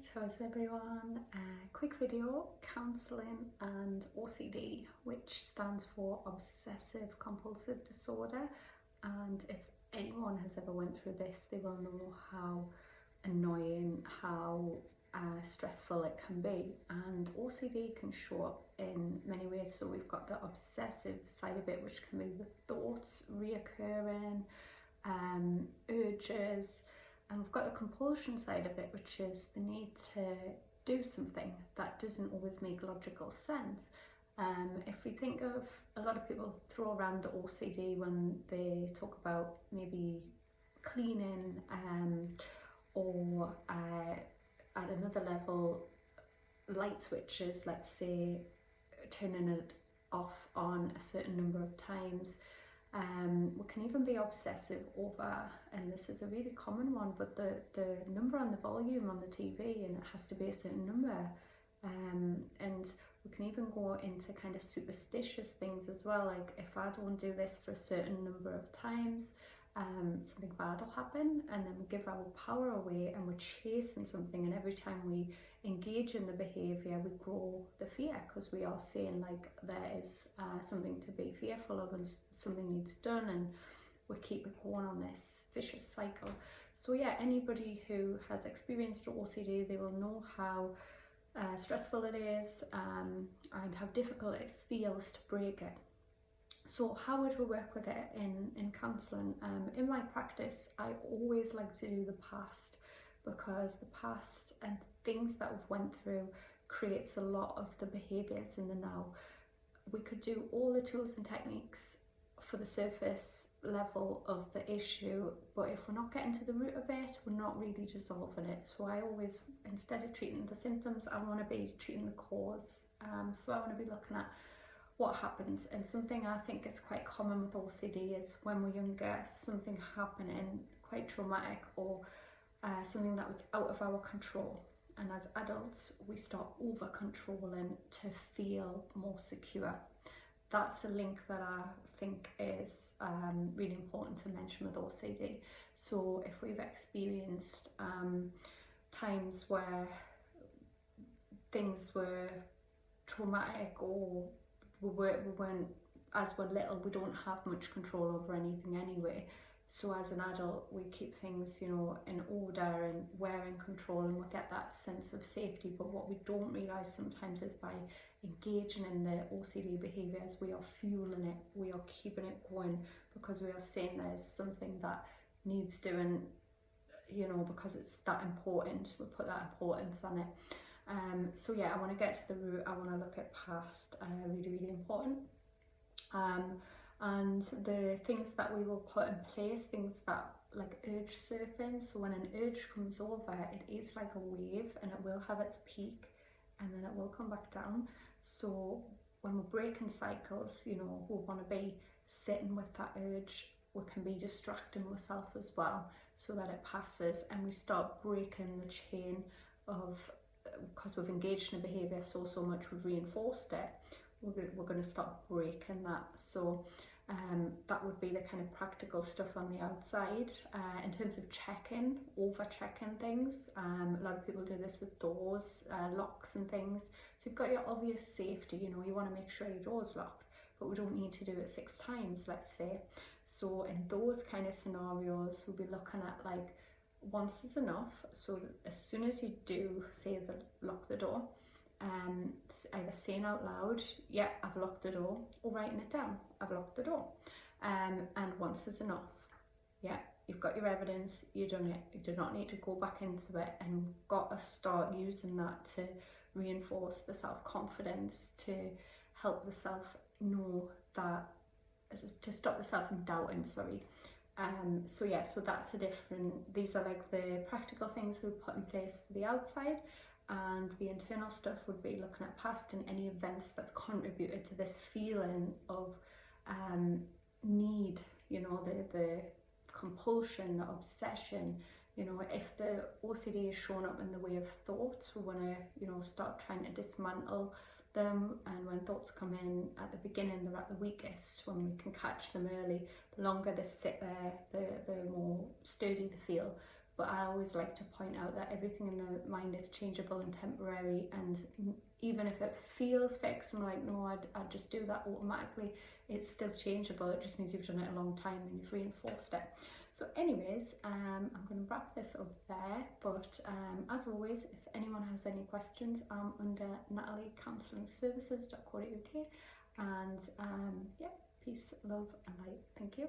Alright, how's everyone? Quick video, counselling and OCD, which stands for obsessive compulsive disorder. And if anyone has ever went through this, they will know how annoying, how stressful it can be. And OCD can show up in many ways. So we've got the obsessive side of it, which can be the thoughts reoccurring, urges. And we've got the compulsion side of it, which is the need to do something that doesn't always make logical sense. If we think of, a lot of people throw around the OCD when they talk about maybe cleaning, or at another level, light switches, let's say turning it off on a certain number of times. We can even be obsessive over, and this is a really common one, but the number on the volume on the TV, and it has to be a certain number. And we can even go into kind of superstitious things as well, like if I don't do this for a certain number of times, something bad will happen, and then we give our power away and we're chasing something, and every time we engage in the behaviour we grow the fear, because we are saying like there is something to be fearful of and something needs done, and we keep it going on this vicious cycle. So yeah, anybody who has experienced OCD, they will know how stressful it is, and how difficult it feels to break it. So how would we work with it in counselling? In my practice, I always like to do the past, because the past and things that we've went through creates a lot of the behaviours in the now. We could do all the tools and techniques for the surface level of the issue, but if we're not getting to the root of it, we're not really dissolving it. So I always, instead of treating the symptoms, I want to be treating the cause. So I want to be looking at what happens. And something I think is quite common with OCD is when we're younger, something happening quite traumatic, or something that was out of our control, and as adults we start over controlling to feel more secure. That's a link that I think is really important to mention with OCD. So if we've experienced times where things were traumatic, or we weren't, as we're little, we don't have much control over anything anyway. So as an adult, we keep things, you know, in order, and we're in control, and we get that sense of safety. But what we don't realise sometimes is by engaging in the OCD behaviours, we are fueling it, we are keeping it going, because we are saying there's something that needs doing, you know, because it's that important. We put that importance on it. So yeah, I want to get to the root. I want to look at past, really important. And the things that we will put in place, things that like urge surfing. So when an urge comes over, it is like a wave, and it will have its peak and then it will come back down. So when we're breaking cycles, you know, we want to be sitting with that urge. We can be distracting ourselves as well, so that it passes, and we start breaking the chain of, because we've engaged in a behaviour so much, we've reinforced it, we're going to start breaking that. So that would be the kind of practical stuff on the outside. In terms of checking, over checking things, a lot of people do this with doors, locks and things. So you've got your obvious safety, you know, you want to make sure your door's locked, but we don't need to do it 6 times, let's say. So in those kind of scenarios, we'll be looking at like, once is enough. So as soon as you do say lock the door, either saying out loud, yeah, I've locked the door, or writing it down, I've locked the door. And once is enough. Yeah, you've got your evidence, you've done it. You do not need to go back into it, and got to start using that to reinforce the self-confidence, to help the self know that, to stop the self from doubting, sorry. So yeah, so that's a different, these are like the practical things we put in place for the outside, and the internal stuff would be looking at past and any events that's contributed to this feeling of need, you know, the compulsion, the obsession. You know, if the OCD is showing up in the way of thoughts, we want to, you know, start trying to dismantle them. And when thoughts come in at the beginning, they're at the weakest. When we can catch them early, the longer they sit there, the more sturdy they feel. but I always like to point out that everything in the mind is changeable and temporary, and even if it feels fixed, I'm like, no, I'd just do that automatically, it's still changeable. It just means you've done it a long time and you've reinforced it. So anyways, I'm going to wrap this up there, but as always, if anyone has any questions, I'm under nataliecounselingservices.co.uk, and yeah, peace, love and light. Thank you.